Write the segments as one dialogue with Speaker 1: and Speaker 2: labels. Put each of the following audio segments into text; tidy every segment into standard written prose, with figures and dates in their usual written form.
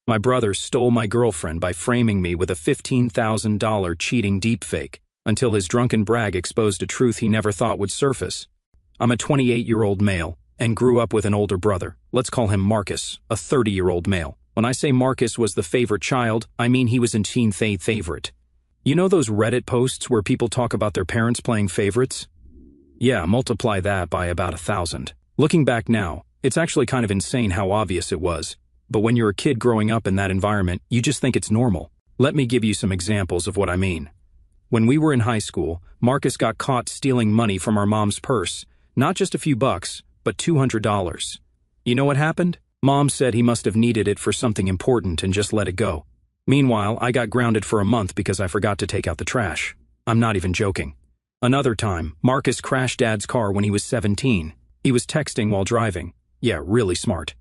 Speaker 1: My brother stole my girlfriend by framing me with a $15,000 cheating deepfake, until his drunken brag exposed a truth he never thought would surface. I'm a 28-year-old male, and grew up with an older brother. Let's call him Marcus, a 30-year-old male. When I say Marcus was the favorite child, I mean he was in teen favorite. You know those Reddit posts where people talk about their parents playing favorites? Yeah, multiply that by about 1,000. Looking back now, it's actually kind of insane how obvious it was. But when you're a kid growing up in that environment, you just think it's normal. Let me give you some examples of what I mean. When we were in high school, Marcus got caught stealing money from our mom's purse. Not just a few bucks, but $200. You know what happened? Mom said he must have needed it for something important and just let it go. Meanwhile, I got grounded for a month because I forgot to take out the trash. I'm not even joking. Another time, Marcus crashed Dad's car when he was 17. He was texting while driving. Yeah, really smart.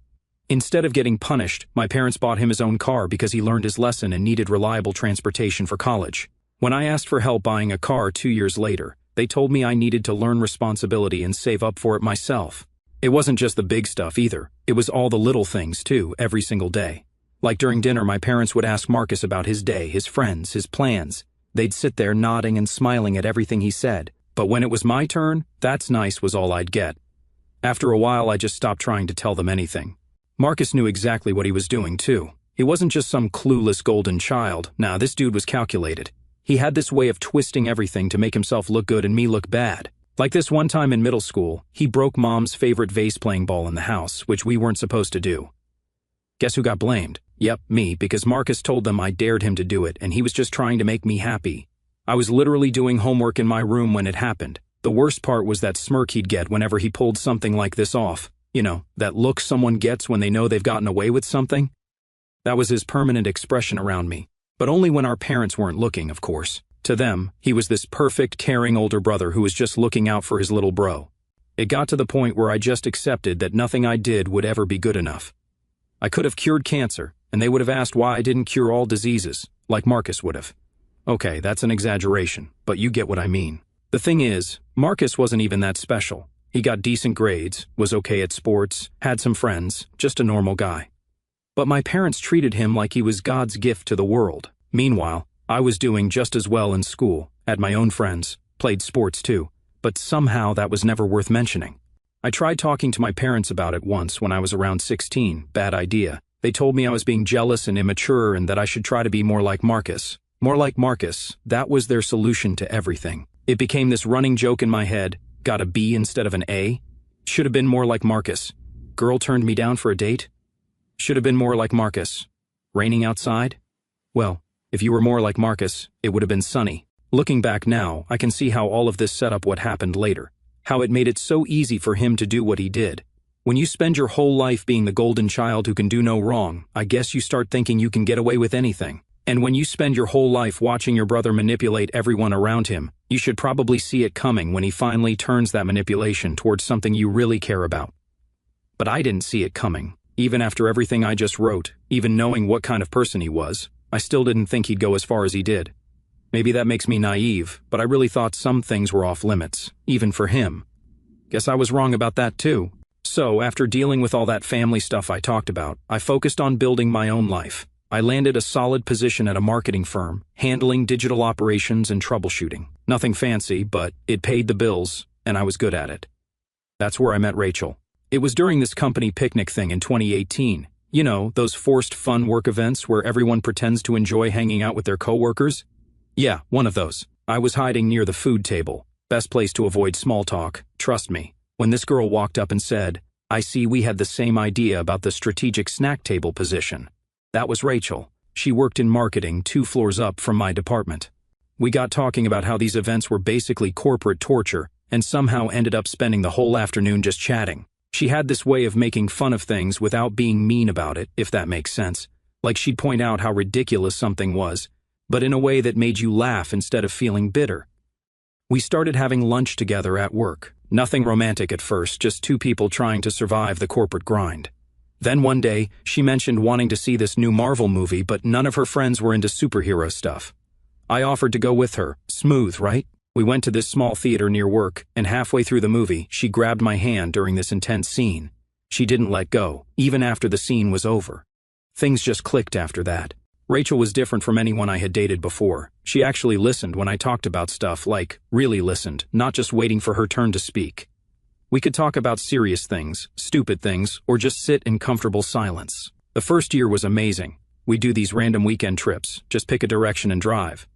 Speaker 1: Instead of getting punished, my parents bought him his own car because he learned his lesson and needed reliable transportation for college. When I asked for help buying a car 2 years later, they told me I needed to learn responsibility and save up for it myself. It wasn't just the big stuff either. It was all the little things too, every single day. Like during dinner, my parents would ask Marcus about his day, his friends, his plans. They'd sit there nodding and smiling at everything he said. But when it was my turn, "That's nice" was all I'd get. After a while, I just stopped trying to tell them anything. Marcus knew exactly what he was doing too. He wasn't just some clueless golden child. Nah, this dude was calculated. He had this way of twisting everything to make himself look good and me look bad. Like this one time in middle school, he broke Mom's favorite vase-playing ball in the house, which we weren't supposed to do. Guess who got blamed? Yep, me, because Marcus told them I dared him to do it and he was just trying to make me happy. I was literally doing homework in my room when it happened. The worst part was that smirk he'd get whenever he pulled something like this off. You know, that look someone gets when they know they've gotten away with something? That was his permanent expression around me. But only when our parents weren't looking, of course. To them, he was this perfect, caring older brother who was just looking out for his little bro. It got to the point where I just accepted that nothing I did would ever be good enough. I could have cured cancer, and they would have asked why I didn't cure all diseases, like Marcus would have. Okay, that's an exaggeration, but you get what I mean. The thing is, Marcus wasn't even that special. He got decent grades, was okay at sports, had some friends, just a normal guy. But my parents treated him like he was God's gift to the world. Meanwhile, I was doing just as well in school, had my own friends, played sports too, but somehow that was never worth mentioning. I tried talking to my parents about it once when I was around 16, bad idea. They told me I was being jealous and immature and that I should try to be more like Marcus. More like Marcus, that was their solution to everything. It became this running joke in my head, got a B instead of an A. Should have been more like Marcus. Girl turned me down for a date. Should have been more like Marcus. Raining outside? Well, if you were more like Marcus, it would have been sunny. Looking back now, I can see how all of this set up what happened later. How it made it so easy for him to do what he did. When you spend your whole life being the golden child who can do no wrong, I guess you start thinking you can get away with anything. And when you spend your whole life watching your brother manipulate everyone around him, you should probably see it coming when he finally turns that manipulation towards something you really care about. But I didn't see it coming. Even after everything I just wrote, even knowing what kind of person he was, I still didn't think he'd go as far as he did. Maybe that makes me naive, but I really thought some things were off limits, even for him. Guess I was wrong about that too. So, after dealing with all that family stuff I talked about, I focused on building my own life. I landed a solid position at a marketing firm, handling digital operations and troubleshooting. Nothing fancy, but it paid the bills, and I was good at it. That's where I met Rachel. It was during this company picnic thing in 2018. You know, those forced fun work events where everyone pretends to enjoy hanging out with their coworkers? Yeah, one of those. I was hiding near the food table. Best place to avoid small talk, trust me. When this girl walked up and said, "I see we had the same idea about the strategic snack table position." That was Rachel. She worked in marketing 2 floors up from my department. We got talking about how these events were basically corporate torture and somehow ended up spending the whole afternoon just chatting. She had this way of making fun of things without being mean about it, if that makes sense. Like she'd point out how ridiculous something was, but in a way that made you laugh instead of feeling bitter. We started having lunch together at work. Nothing romantic at first, just 2 people trying to survive the corporate grind. Then one day, she mentioned wanting to see this new Marvel movie, but none of her friends were into superhero stuff. I offered to go with her. Smooth, right? We went to this small theater near work, and halfway through the movie, she grabbed my hand during this intense scene. She didn't let go, even after the scene was over. Things just clicked after that. Rachel was different from anyone I had dated before. She actually listened when I talked about stuff, like, really listened, not just waiting for her turn to speak. We could talk about serious things, stupid things, or just sit in comfortable silence. The first year was amazing. We'd do these random weekend trips, just pick a direction and drive.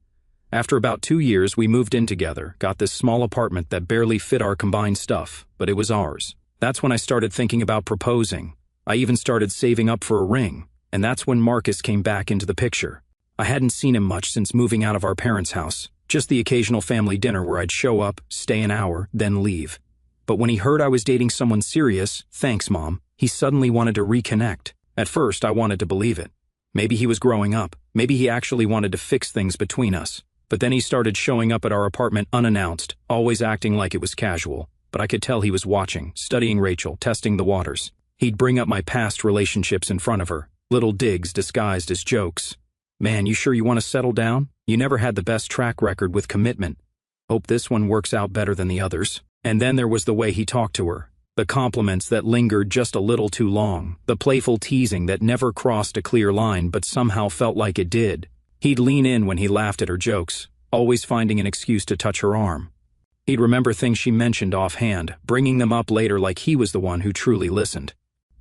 Speaker 1: After about 2 years, we moved in together, got this small apartment that barely fit our combined stuff, but it was ours. That's when I started thinking about proposing. I even started saving up for a ring. And that's when Marcus came back into the picture. I hadn't seen him much since moving out of our parents' house, just the occasional family dinner where I'd show up, stay an hour, then leave. But when he heard I was dating someone serious, thanks Mom, he suddenly wanted to reconnect. At first, I wanted to believe it. Maybe he was growing up, maybe he actually wanted to fix things between us. But then he started showing up at our apartment unannounced, always acting like it was casual. But I could tell he was watching, studying Rachel, testing the waters. He'd bring up my past relationships in front of her. Little digs disguised as jokes. Man, you sure you want to settle down? You never had the best track record with commitment. Hope this one works out better than the others. And then there was the way he talked to her. The compliments that lingered just a little too long. The playful teasing that never crossed a clear line but somehow felt like it did. He'd lean in when he laughed at her jokes, always finding an excuse to touch her arm. He'd remember things she mentioned offhand, bringing them up later like he was the one who truly listened.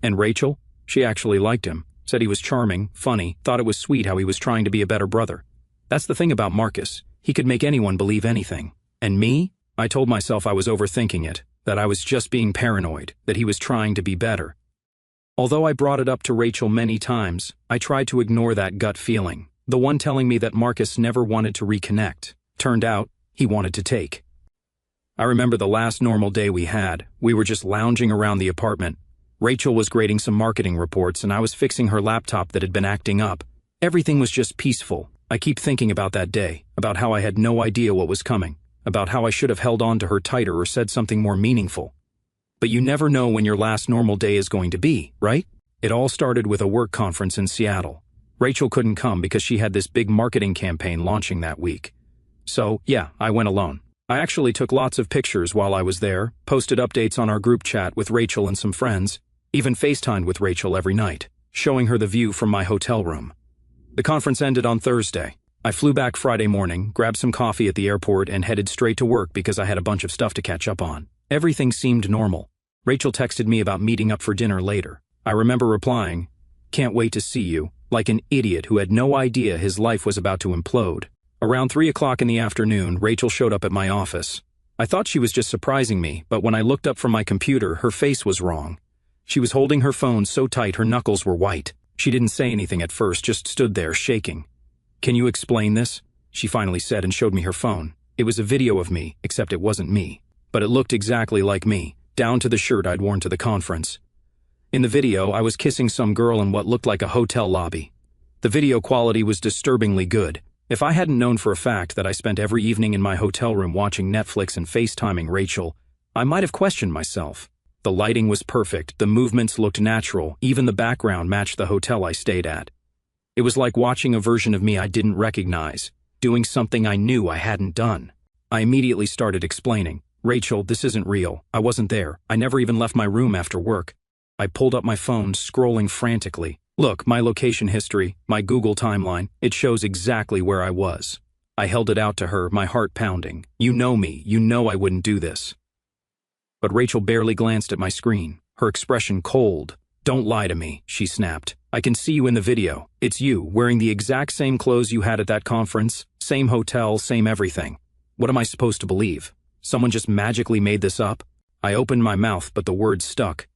Speaker 1: And Rachel? She actually liked him. Said he was charming, funny, thought it was sweet how he was trying to be a better brother. That's the thing about Marcus. He could make anyone believe anything. And me? I told myself I was overthinking it, that I was just being paranoid, that he was trying to be better. Although I brought it up to Rachel many times, I tried to ignore that gut feeling, the one telling me that Marcus never wanted to reconnect. Turned out, he wanted to take. I remember the last normal day we had. We were just lounging around the apartment. Rachel was grading some marketing reports and I was fixing her laptop that had been acting up. Everything was just peaceful. I keep thinking about that day, about how I had no idea what was coming, about how I should have held on to her tighter or said something more meaningful. But you never know when your last normal day is going to be, right? It all started with a work conference in Seattle. Rachel couldn't come because she had this big marketing campaign launching that week. So, yeah, I went alone. I actually took lots of pictures while I was there, posted updates on our group chat with Rachel and some friends, even FaceTimed with Rachel every night, showing her the view from my hotel room. The conference ended on Thursday. I flew back Friday morning, grabbed some coffee at the airport, and headed straight to work because I had a bunch of stuff to catch up on. Everything seemed normal. Rachel texted me about meeting up for dinner later. I remember replying, "Can't wait to see you," like an idiot who had no idea his life was about to implode. Around 3 o'clock in the afternoon, Rachel showed up at my office. I thought she was just surprising me, but when I looked up from my computer, her face was wrong. She was holding her phone so tight her knuckles were white. She didn't say anything at first, just stood there shaking. "Can you explain this?" she finally said and showed me her phone. It was a video of me, except it wasn't me. But it looked exactly like me, down to the shirt I'd worn to the conference. In the video, I was kissing some girl in what looked like a hotel lobby. The video quality was disturbingly good. If I hadn't known for a fact that I spent every evening in my hotel room watching Netflix and FaceTiming Rachel, I might have questioned myself. The lighting was perfect, the movements looked natural, even the background matched the hotel I stayed at. It was like watching a version of me I didn't recognize, doing something I knew I hadn't done. I immediately started explaining, "Rachel, this isn't real. I wasn't there. I never even left my room after work." I pulled up my phone, scrolling frantically. "Look, my location history, my Google timeline, it shows exactly where I was." I held it out to her, my heart pounding. "You know me, you know I wouldn't do this." But Rachel barely glanced at my screen, her expression cold. "Don't lie to me," she snapped. "I can see you in the video. It's you, wearing the exact same clothes you had at that conference, same hotel, same everything. What am I supposed to believe? Someone just magically made this up?" I opened my mouth, but the words stuck.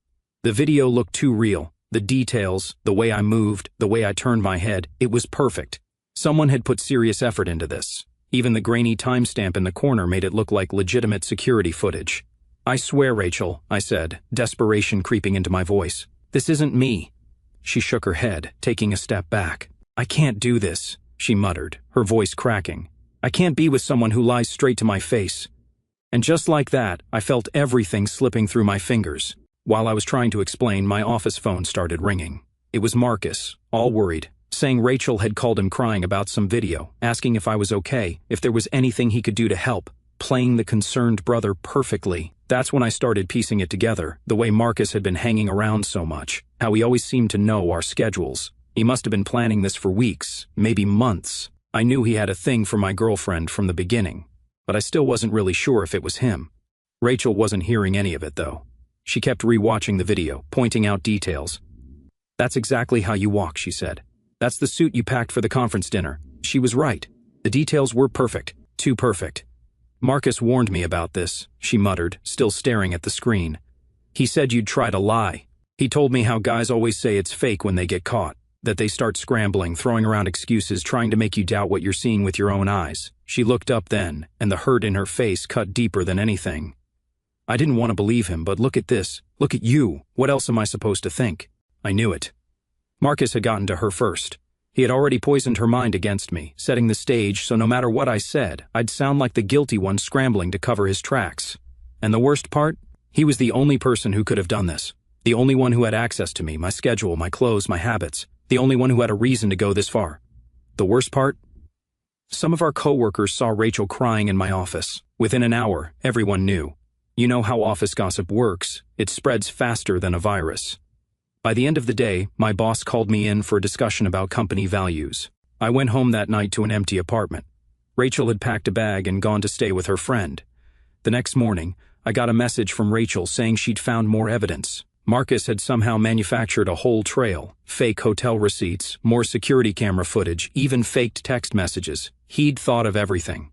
Speaker 1: The video looked too real. The details, the way I moved, the way I turned my head, it was perfect. Someone had put serious effort into this. Even the grainy timestamp in the corner made it look like legitimate security footage. "I swear, Rachel," I said, desperation creeping into my voice. "This isn't me." She shook her head, taking a step back. "I can't do this," she muttered, her voice cracking. "I can't be with someone who lies straight to my face." And just like that, I felt everything slipping through my fingers. While I was trying to explain, my office phone started ringing. It was Marcus, all worried, saying Rachel had called him crying about some video, asking if I was okay, if there was anything he could do to help, playing the concerned brother perfectly. That's when I started piecing it together, the way Marcus had been hanging around so much, how he always seemed to know our schedules. He must have been planning this for weeks, maybe months. I knew he had a thing for my girlfriend from the beginning, but I still wasn't really sure if it was him. Rachel wasn't hearing any of it, though. She kept rewatching the video, pointing out details. "That's exactly how you walk," she said. "That's the suit you packed for the conference dinner." She was right. The details were perfect. Too perfect. "Marcus warned me about this," she muttered, still staring at the screen. "He said you'd try to lie. He told me how guys always say it's fake when they get caught, that they start scrambling, throwing around excuses, trying to make you doubt what you're seeing with your own eyes." She looked up then, and the hurt in her face cut deeper than anything. I didn't want to believe him, but look at this. Look at you. What else am I supposed to think? I knew it. Marcus had gotten to her first. He had already poisoned her mind against me, setting the stage so no matter what I said, I'd sound like the guilty one scrambling to cover his tracks. And the worst part? He was the only person who could have done this. The only one who had access to me, my schedule, my clothes, my habits. The only one who had a reason to go this far. The worst part? Some of our coworkers saw Rachel crying in my office. Within an hour, everyone knew. You know how office gossip works. It spreads faster than a virus. By the end of the day, my boss called me in for a discussion about company values. I went home that night to an empty apartment. Rachel had packed a bag and gone to stay with her friend. The next morning, I got a message from Rachel saying she'd found more evidence. Marcus had somehow manufactured a whole trail, fake hotel receipts, more security camera footage, even faked text messages. He'd thought of everything.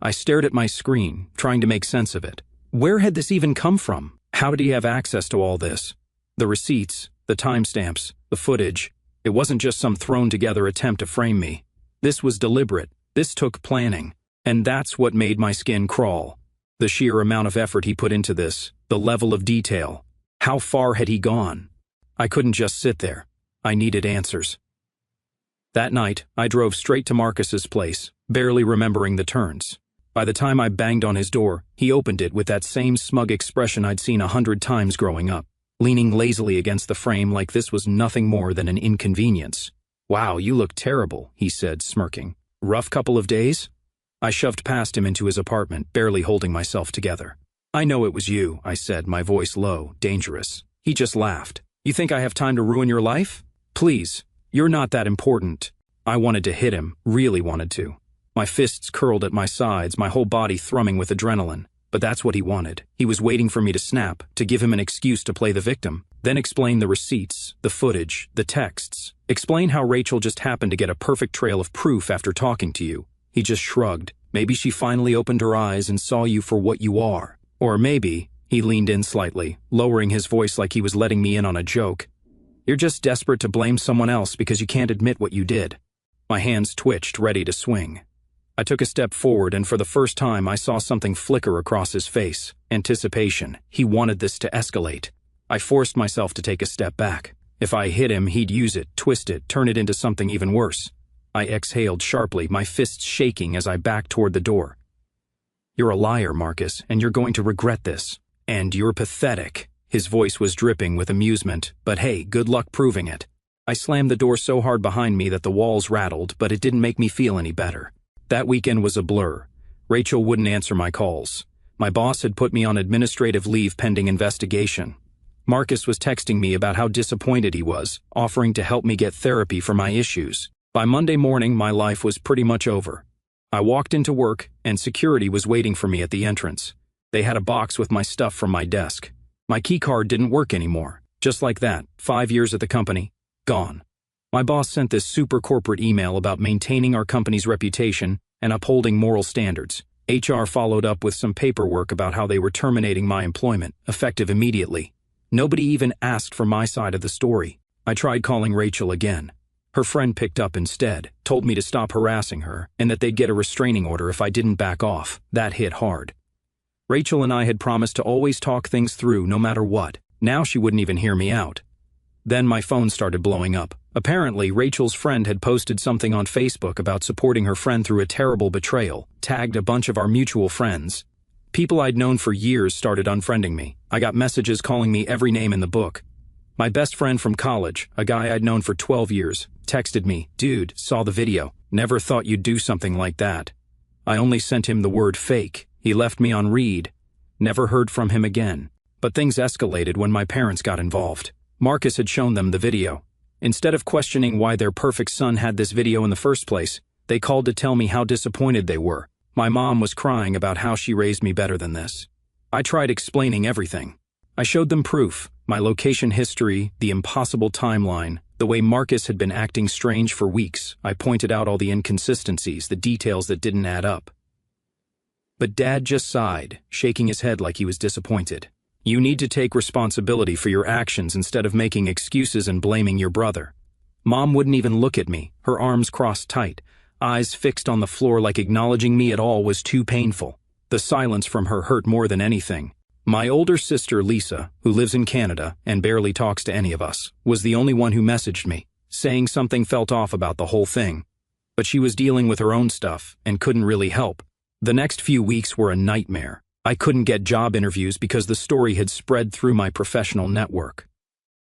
Speaker 1: I stared at my screen, trying to make sense of it. Where had this even come from? How did he have access to all this? The receipts, the timestamps, the footage. It wasn't just some thrown-together attempt to frame me. This was deliberate. This took planning. And that's what made my skin crawl. The sheer amount of effort he put into this, the level of detail. How far had he gone? I couldn't just sit there. I needed answers. That night, I drove straight to Marcus's place, barely remembering the turns. By the time I banged on his door, he opened it with that same smug expression I'd seen 100 times growing up, leaning lazily against the frame like this was nothing more than an inconvenience. "Wow, you look terrible," he said, smirking. "Rough couple of days?" I shoved past him into his apartment, barely holding myself together. "I know it was you," I said, my voice low, dangerous. He just laughed. "You think I have time to ruin your life? Please, you're not that important." I wanted to hit him, really wanted to. My fists curled at my sides, my whole body thrumming with adrenaline. But that's what he wanted. He was waiting for me to snap, to give him an excuse to play the victim. Then explain the receipts, the footage, the texts. Explain how Rachel just happened to get a perfect trail of proof after talking to you. He just shrugged. Maybe she finally opened her eyes and saw you for what you are. Or maybe, he leaned in slightly, lowering his voice like he was letting me in on a joke. You're just desperate to blame someone else because you can't admit what you did. My hands twitched, ready to swing. I took a step forward, and for the first time I saw something flicker across his face. Anticipation. He wanted this to escalate. I forced myself to take a step back. If I hit him, he'd use it, twist it, turn it into something even worse. I exhaled sharply, my fists shaking as I backed toward the door. You're a liar, Marcus, and you're going to regret this. And you're pathetic. His voice was dripping with amusement, but hey, good luck proving it. I slammed the door so hard behind me that the walls rattled, but it didn't make me feel any better. That weekend was a blur. Rachel wouldn't answer my calls. My boss had put me on administrative leave pending investigation. Marcus was texting me about how disappointed he was, offering to help me get therapy for my issues. By Monday morning, my life was pretty much over. I walked into work, and security was waiting for me at the entrance. They had a box with my stuff from my desk. My keycard didn't work anymore. Just like that, 5 years at the company, gone. My boss sent this super corporate email about maintaining our company's reputation and upholding moral standards. HR followed up with some paperwork about how they were terminating my employment, effective immediately. Nobody even asked for my side of the story. I tried calling Rachel again. Her friend picked up instead, told me to stop harassing her, and that they'd get a restraining order if I didn't back off. That hit hard. Rachel and I had promised to always talk things through no matter what. Now she wouldn't even hear me out. Then my phone started blowing up. Apparently, Rachel's friend had posted something on Facebook about supporting her friend through a terrible betrayal, tagged a bunch of our mutual friends. People I'd known for years started unfriending me. I got messages calling me every name in the book. My best friend from college, a guy I'd known for 12 years, texted me, "Dude, saw the video. Never thought you'd do something like that." I only sent him the word fake. He left me on read. Never heard from him again. But things escalated when my parents got involved. Marcus had shown them the video. Instead of questioning why their perfect son had this video in the first place, they called to tell me how disappointed they were. My mom was crying about how she raised me better than this. I tried explaining everything. I showed them proof, my location history, the impossible timeline, the way Marcus had been acting strange for weeks. I pointed out all the inconsistencies, the details that didn't add up. But Dad just sighed, shaking his head like he was disappointed. You need to take responsibility for your actions instead of making excuses and blaming your brother. Mom wouldn't even look at me, her arms crossed tight, eyes fixed on the floor like acknowledging me at all was too painful. The silence from her hurt more than anything. My older sister Lisa, who lives in Canada and barely talks to any of us, was the only one who messaged me, saying something felt off about the whole thing. But she was dealing with her own stuff and couldn't really help. The next few weeks were a nightmare. I couldn't get job interviews because the story had spread through my professional network.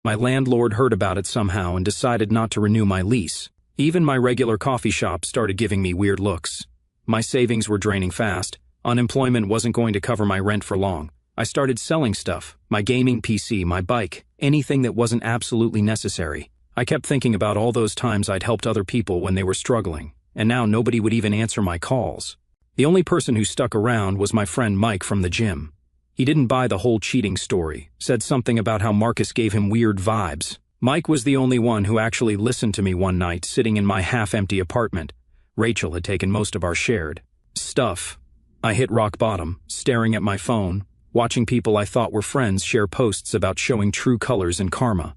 Speaker 1: My landlord heard about it somehow and decided not to renew my lease. Even my regular coffee shop started giving me weird looks. My savings were draining fast. Unemployment wasn't going to cover my rent for long. I started selling stuff, my gaming PC, my bike, anything that wasn't absolutely necessary. I kept thinking about all those times I'd helped other people when they were struggling, and now nobody would even answer my calls. The only person who stuck around was my friend Mike from the gym. He didn't buy the whole cheating story, said something about how Marcus gave him weird vibes. Mike was the only one who actually listened to me one night sitting in my half-empty apartment. Rachel had taken most of our shared stuff. I hit rock bottom, staring at my phone, watching people I thought were friends share posts about showing true colors and karma.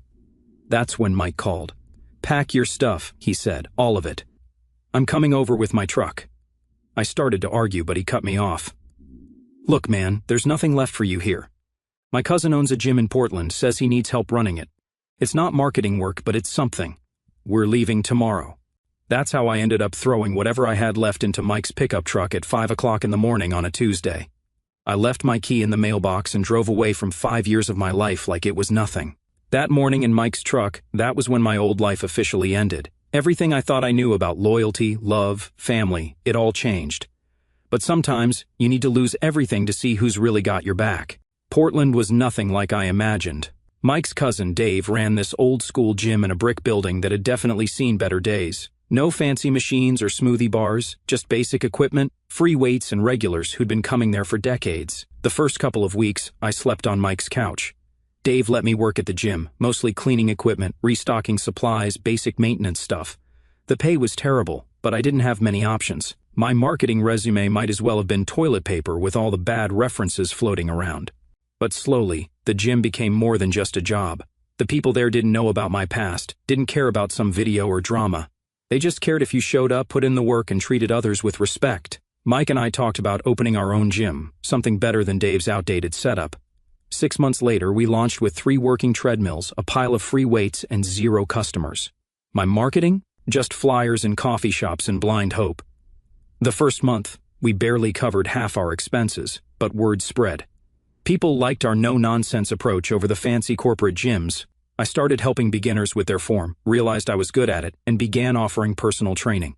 Speaker 1: That's when Mike called. "Pack your stuff," he said, "all of it. I'm coming over with my truck." I started to argue, but he cut me off. "Look, man, there's nothing left for you here. My cousin owns a gym in Portland, says he needs help running it. It's not marketing work, but it's something. We're leaving tomorrow." That's how I ended up throwing whatever I had left into Mike's pickup truck at 5 o'clock in the morning on a Tuesday. I left my key in the mailbox and drove away from 5 years of my life like it was nothing. That morning in Mike's truck, that was when my old life officially ended. Everything I thought I knew about loyalty, love, family, it all changed. But sometimes, you need to lose everything to see who's really got your back. Portland was nothing like I imagined. Mike's cousin, Dave, ran this old-school gym in a brick building that had definitely seen better days. No fancy machines or smoothie bars, just basic equipment, free weights and regulars who'd been coming there for decades. The first couple of weeks, I slept on Mike's couch. Dave let me work at the gym, mostly cleaning equipment, restocking supplies, basic maintenance stuff. The pay was terrible, but I didn't have many options. My marketing resume might as well have been toilet paper with all the bad references floating around. But slowly, the gym became more than just a job. The people there didn't know about my past, didn't care about some video or drama. They just cared if you showed up, put in the work, and treated others with respect. Mike and I talked about opening our own gym, something better than Dave's outdated setup. 6 months later, we launched with 3 working treadmills, a pile of free weights, and 0 customers. My marketing? Just flyers in coffee shops and blind hope. The first month, we barely covered half our expenses, but word spread. People liked our no-nonsense approach over the fancy corporate gyms. I started helping beginners with their form, realized I was good at it, and began offering personal training.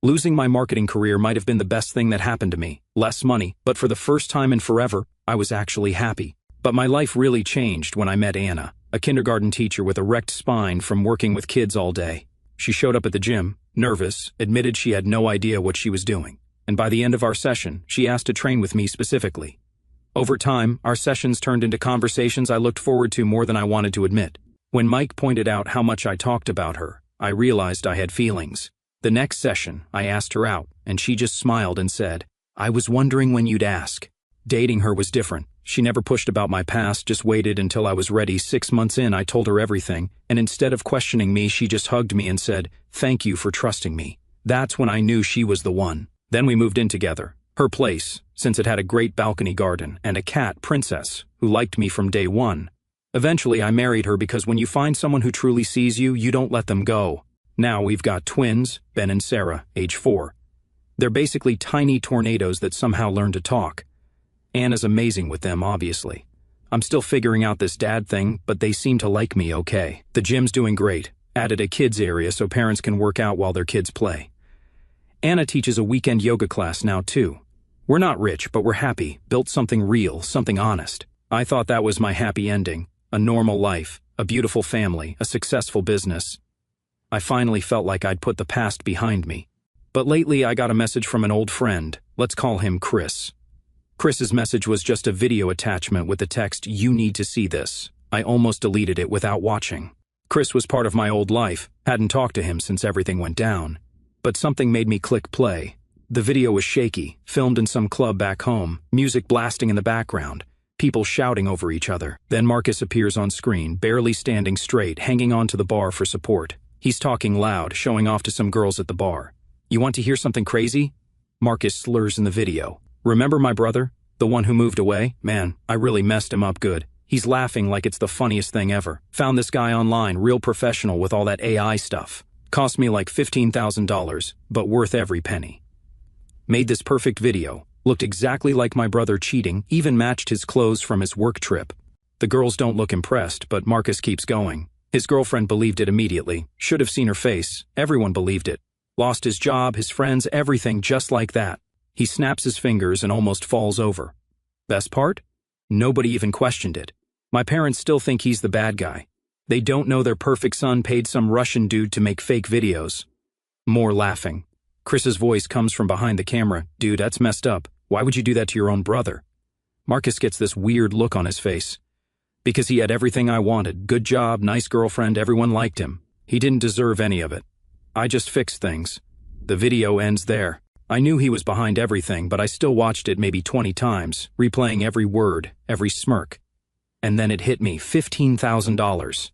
Speaker 1: Losing my marketing career might have been the best thing that happened to me. Less money, but for the first time in forever, I was actually happy. But my life really changed when I met Anna, a kindergarten teacher with a wrecked spine from working with kids all day. She showed up at the gym, nervous, admitted she had no idea what she was doing, and by the end of our session, she asked to train with me specifically. Over time, our sessions turned into conversations I looked forward to more than I wanted to admit. When Mike pointed out how much I talked about her, I realized I had feelings. The next session, I asked her out, and she just smiled and said, "I was wondering when you'd ask." Dating her was different. She never pushed about my past, just waited until I was ready. 6 months in, I told her everything, and instead of questioning me, she just hugged me and said, "Thank you for trusting me." That's when I knew she was the one. Then we moved in together. Her place, since it had a great balcony garden, and a cat, Princess, who liked me from day one. Eventually, I married her because when you find someone who truly sees you, you don't let them go. Now we've got twins, Ben and Sarah, age 4. They're basically tiny tornadoes that somehow learn to talk. Anna's amazing with them, obviously. I'm still figuring out this dad thing, but they seem to like me okay. The gym's doing great. Added a kids area so parents can work out while their kids play. Anna teaches a weekend yoga class now too. We're not rich, but we're happy. Built something real, something honest. I thought that was my happy ending. A normal life, a beautiful family, a successful business. I finally felt like I'd put the past behind me. But lately I got a message from an old friend. Let's call him Chris. Chris's message was just a video attachment with the text, "You need to see this." I almost deleted it without watching. Chris was part of my old life, hadn't talked to him since everything went down. But something made me click play. The video was shaky, filmed in some club back home, music blasting in the background, people shouting over each other. Then Marcus appears on screen, barely standing straight, hanging onto the bar for support. He's talking loud, showing off to some girls at the bar. "You want to hear something crazy?" Marcus slurs in the video. "Remember my brother? The one who moved away? Man, I really messed him up good. He's laughing like it's the funniest thing ever. Found this guy online, real professional with all that AI stuff. Cost me like $15,000, but worth every penny. Made this perfect video. Looked exactly like my brother cheating, even matched his clothes from his work trip." The girls don't look impressed, but Marcus keeps going. His girlfriend believed it immediately. Should have seen her face. Everyone believed it. Lost his job, his friends, everything just like that. He snaps his fingers and almost falls over. Best part? Nobody even questioned it. My parents still think he's the bad guy. They don't know their perfect son paid some Russian dude to make fake videos. More laughing. Chris's voice comes from behind the camera. "Dude, that's messed up. Why would you do that to your own brother?" Marcus gets this weird look on his face. "Because he had everything I wanted. Good job, nice girlfriend, everyone liked him. He didn't deserve any of it. I just fixed things." The video ends there. I knew he was behind everything, but I still watched it maybe 20 times, replaying every word, every smirk. And then it hit me, $15,000.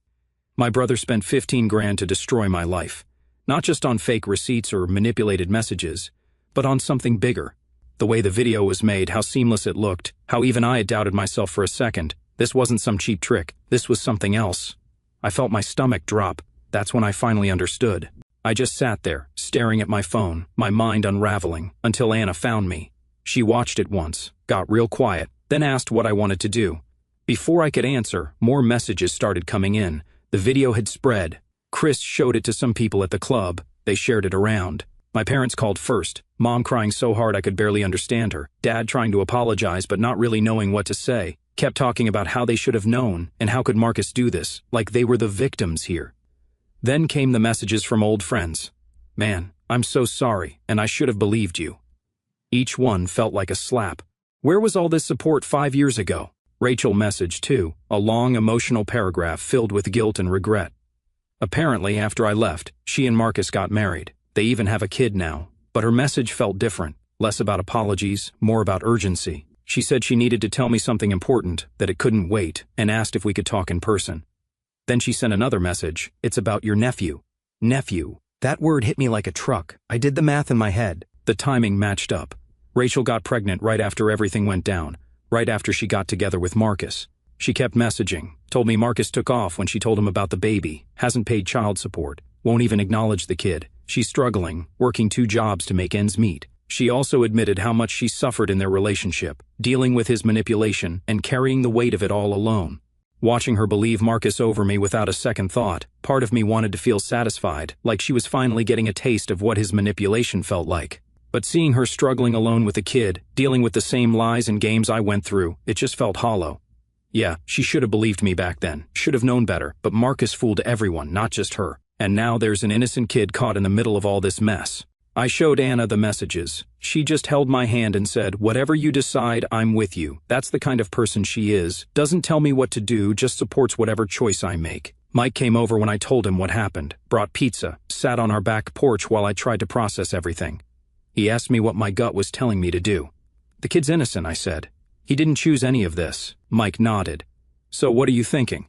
Speaker 1: My brother spent 15 grand to destroy my life. Not just on fake receipts or manipulated messages, but on something bigger. The way the video was made, how seamless it looked, how even I had doubted myself for a second. This wasn't some cheap trick. This was something else. I felt my stomach drop. That's when I finally understood. I just sat there, staring at my phone, my mind unraveling, until Anna found me. She watched it once, got real quiet, then asked what I wanted to do. Before I could answer, more messages started coming in. The video had spread. Chris showed it to some people at the club. They shared it around. My parents called first, Mom crying so hard I could barely understand her, Dad trying to apologize but not really knowing what to say, kept talking about how they should have known and how could Marcus do this, like they were the victims here. Then came the messages from old friends. "Man, I'm so sorry, and I should have believed you." Each one felt like a slap. Where was all this support 5 years ago? Rachel messaged too, a long emotional paragraph filled with guilt and regret. Apparently, after I left, she and Marcus got married. They even have a kid now. But her message felt different, less about apologies, more about urgency. She said she needed to tell me something important, that it couldn't wait, and asked if we could talk in person. Then she sent another message. "It's about your nephew." Nephew. That word hit me like a truck. I did the math in my head. The timing matched up. Rachel got pregnant right after everything went down, right after she got together with Marcus. She kept messaging, told me Marcus took off when she told him about the baby, hasn't paid child support, won't even acknowledge the kid. She's struggling, working 2 jobs to make ends meet. She also admitted how much she suffered in their relationship, dealing with his manipulation and carrying the weight of it all alone. Watching her believe Marcus over me without a second thought, part of me wanted to feel satisfied, like she was finally getting a taste of what his manipulation felt like. But seeing her struggling alone with a kid, dealing with the same lies and games I went through, it just felt hollow. Yeah, she should have believed me back then, should have known better, but Marcus fooled everyone, not just her. And now there's an innocent kid caught in the middle of all this mess. I showed Anna the messages. She just held my hand and said, "Whatever you decide, I'm with you." That's the kind of person she is. Doesn't tell me what to do, just supports whatever choice I make. Mike came over when I told him what happened, brought pizza, sat on our back porch while I tried to process everything. He asked me what my gut was telling me to do. "The kid's innocent," I said. "He didn't choose any of this." Mike nodded. "So what are you thinking?"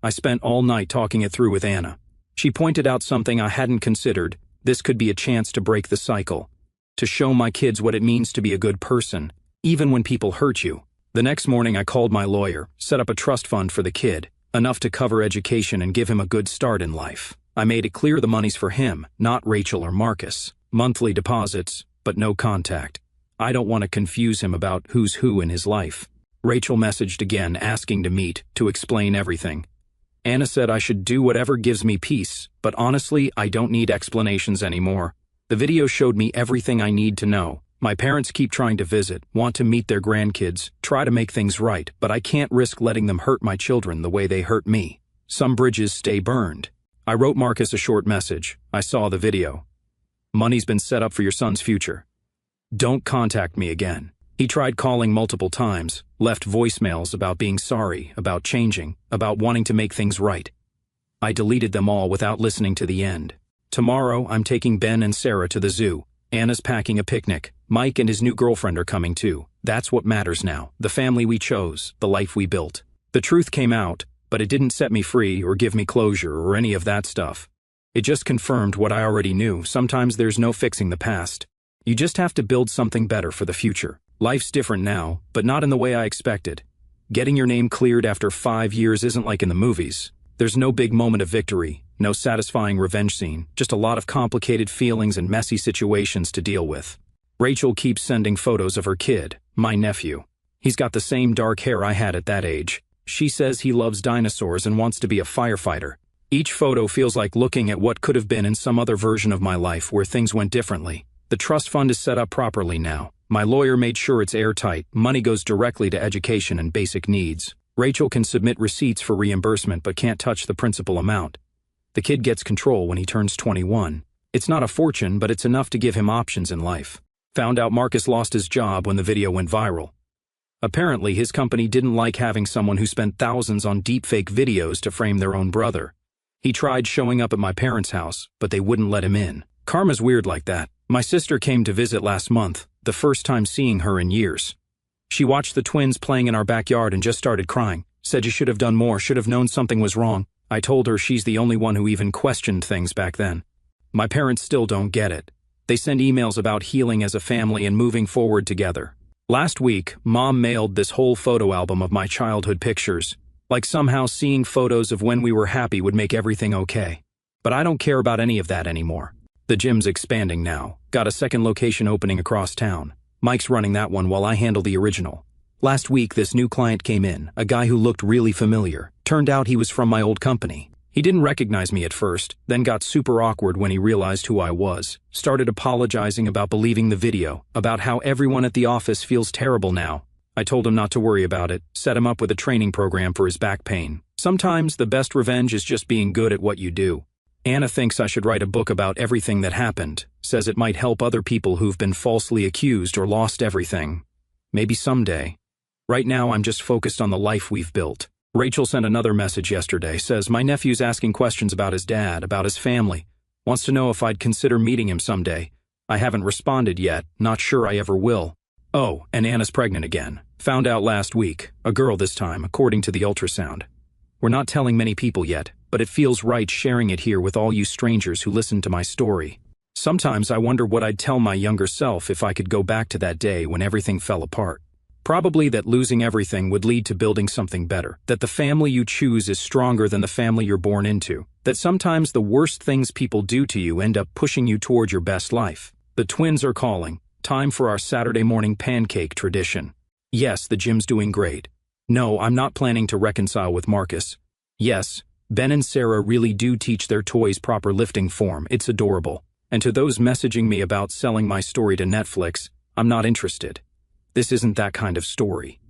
Speaker 1: I spent all night talking it through with Anna. She pointed out something I hadn't considered. This could be a chance to break the cycle. To show my kids what it means to be a good person, even when people hurt you. The next morning I called my lawyer, set up a trust fund for the kid, enough to cover education and give him a good start in life. I made it clear the money's for him, not Rachel or Marcus. Monthly deposits, but no contact. I don't want to confuse him about who's who in his life. Rachel messaged again, asking to meet, to explain everything. Anna said I should do whatever gives me peace, but honestly, I don't need explanations anymore. The video showed me everything I need to know. My parents keep trying to visit, want to meet their grandkids, try to make things right, but I can't risk letting them hurt my children the way they hurt me. Some bridges stay burned. I wrote Marcus a short message. I saw the video. Money's been set up for your son's future. Don't contact me again. He tried calling multiple times, left voicemails about being sorry, about changing, about wanting to make things right. I deleted them all without listening to the end. Tomorrow, I'm taking Ben and Sarah to the zoo. Anna's packing a picnic. Mike and his new girlfriend are coming too. That's what matters now. The family we chose, the life we built. The truth came out, but it didn't set me free or give me closure or any of that stuff. It just confirmed what I already knew. Sometimes there's no fixing the past. You just have to build something better for the future. Life's different now, but not in the way I expected. Getting your name cleared after 5 years isn't like in the movies. There's no big moment of victory, no satisfying revenge scene, just a lot of complicated feelings and messy situations to deal with. Rachel keeps sending photos of her kid, my nephew. He's got the same dark hair I had at that age. She says he loves dinosaurs and wants to be a firefighter. Each photo feels like looking at what could have been in some other version of my life where things went differently. The trust fund is set up properly now. My lawyer made sure it's airtight. Money goes directly to education and basic needs. Rachel can submit receipts for reimbursement but can't touch the principal amount. The kid gets control when he turns 21. It's not a fortune, but it's enough to give him options in life. Found out Marcus lost his job when the video went viral. Apparently, his company didn't like having someone who spent thousands on deepfake videos to frame their own brother. He tried showing up at my parents' house, but they wouldn't let him in. Karma's weird like that. My sister came to visit last month, the first time seeing her in years. She watched the twins playing in our backyard and just started crying. Said you should have done more, should have known something was wrong. I told her she's the only one who even questioned things back then. My parents still don't get it. They send emails about healing as a family and moving forward together. Last week, Mom mailed this whole photo album of my childhood pictures. Like somehow seeing photos of when we were happy would make everything okay. But I don't care about any of that anymore. The gym's expanding now. Got a second location opening across town. Mike's running that one while I handle the original. Last week, this new client came in, a guy who looked really familiar. Turned out he was from my old company. He didn't recognize me at first, then got super awkward when he realized who I was. Started apologizing about believing the video, about how everyone at the office feels terrible now. I told him not to worry about it, set him up with a training program for his back pain. Sometimes the best revenge is just being good at what you do. Anna thinks I should write a book about everything that happened, says it might help other people who've been falsely accused or lost everything. Maybe someday. Right now I'm just focused on the life we've built. Rachel sent another message yesterday, says my nephew's asking questions about his dad, about his family. Wants to know if I'd consider meeting him someday. I haven't responded yet, not sure I ever will. Oh, and Anna's pregnant again. Found out last week. A girl this time, according to the ultrasound. We're not telling many people yet, but it feels right sharing it here with all you strangers who listen to my story. Sometimes I wonder what I'd tell my younger self if I could go back to that day when everything fell apart. Probably that losing everything would lead to building something better, that the family you choose is stronger than the family you're born into, that sometimes the worst things people do to you end up pushing you toward your best life. The twins are calling. Time for our Saturday morning pancake tradition. Yes, the gym's doing great. No, I'm not planning to reconcile with Marcus. Yes, Ben and Sarah really do teach their toys proper lifting form. It's adorable. And to those messaging me about selling my story to Netflix, I'm not interested. This isn't that kind of story.